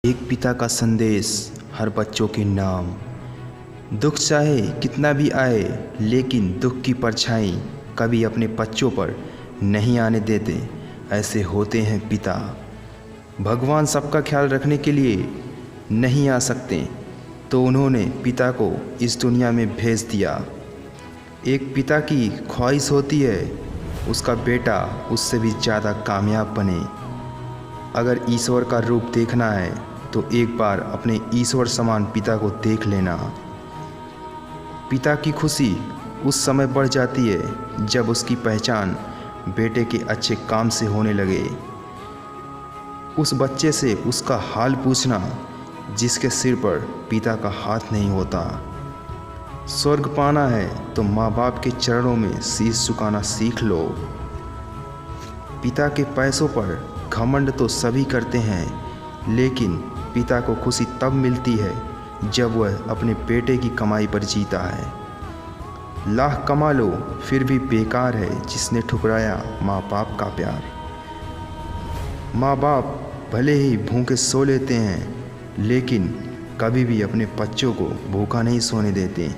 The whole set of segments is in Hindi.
एक पिता का संदेश हर बच्चों के नाम। दुख चाहे कितना भी आए, लेकिन दुख की परछाई कभी अपने बच्चों पर नहीं आने देते। ऐसे होते हैं पिता। भगवान सबका ख्याल रखने के लिए नहीं आ सकते, तो उन्होंने पिता को इस दुनिया में भेज दिया। एक पिता की ख्वाहिश होती है उसका बेटा उससे भी ज़्यादा कामयाब बने। अगर ईश्वर का रूप देखना है तो एक बार अपने ईश्वर समान पिता को देख लेना। पिता की खुशी उस समय बढ़ जाती है जब उसकी पहचान बेटे के अच्छे काम से होने लगे। उस बच्चे से उसका हाल पूछना जिसके सिर पर पिता का हाथ नहीं होता। स्वर्ग पाना है तो माँ बाप के चरणों में शीश झुकाना सीख लो। पिता के पैसों पर घमंड तो सभी करते हैं, लेकिन पिता को खुशी तब मिलती है जब वह अपने बेटे की कमाई पर जीता है। लाख कमा लो फिर भी बेकार है जिसने ठुकराया माँ बाप का प्यार। माँ बाप भले ही भूखे सो लेते हैं, लेकिन कभी भी अपने बच्चों को भूखा नहीं सोने देते।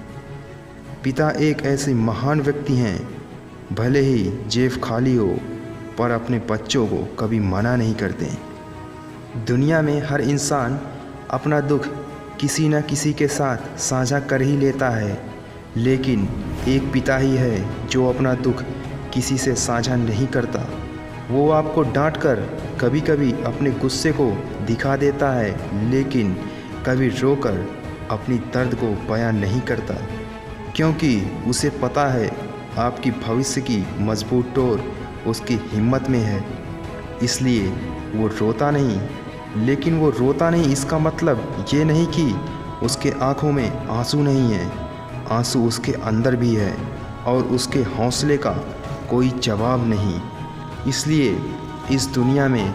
पिता एक ऐसे महान व्यक्ति हैं, भले ही जेब खाली हो पर अपने बच्चों को कभी मना नहीं करते। दुनिया में हर इंसान अपना दुख किसी न किसी के साथ साझा कर ही लेता है, लेकिन एक पिता ही है जो अपना दुख किसी से साझा नहीं करता। वो आपको डांटकर कभी कभी अपने गुस्से को दिखा देता है, लेकिन कभी रोकर अपनी दर्द को बयां नहीं करता, क्योंकि उसे पता है आपकी भविष्य की मजबूत डोर उसकी हिम्मत में है। इसलिए वो रोता नहीं। लेकिन वो रोता नहीं इसका मतलब ये नहीं कि उसके आँखों में आंसू नहीं है। आंसू उसके अंदर भी है और उसके हौसले का कोई जवाब नहीं। इसलिए इस दुनिया में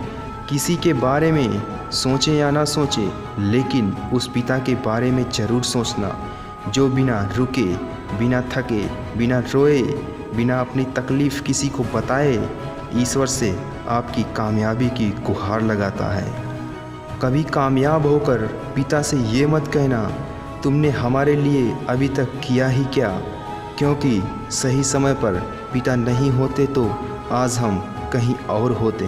किसी के बारे में सोचे या ना सोचे, लेकिन उस पिता के बारे में ज़रूर सोचना जो बिना रुके, बिना थके, बिना रोए, बिना अपनी तकलीफ़ किसी को बताए ईश्वर से आपकी कामयाबी की गुहार लगाता है। कभी कामयाब होकर पिता से ये मत कहना तुमने हमारे लिए अभी तक किया ही क्या, क्योंकि सही समय पर पिता नहीं होते तो आज हम कहीं और होते।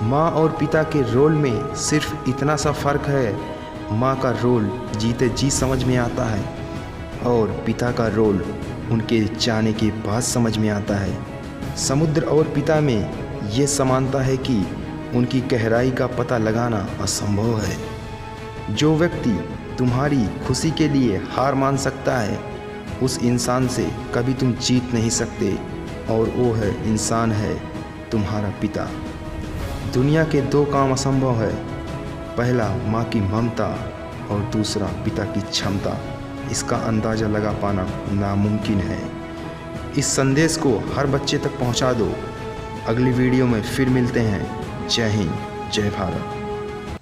माँ और पिता के रोल में सिर्फ इतना सा फ़र्क है, माँ का रोल जीते जी समझ में आता है और पिता का रोल उनके जाने के बाद समझ में आता है। समुद्र और पिता में ये समानता है कि उनकी गहराई का पता लगाना असंभव है। जो व्यक्ति तुम्हारी खुशी के लिए हार मान सकता है, उस इंसान से कभी तुम जीत नहीं सकते, और वो है इंसान है तुम्हारा पिता। दुनिया के दो काम असंभव है, पहला माँ की ममता और दूसरा पिता की क्षमता। इसका अंदाज़ा लगा पाना नामुमकिन है। इस संदेश को हर बच्चे तक पहुंचा दो। अगली वीडियो में फिर मिलते हैं। जय हिंद, जय भारत।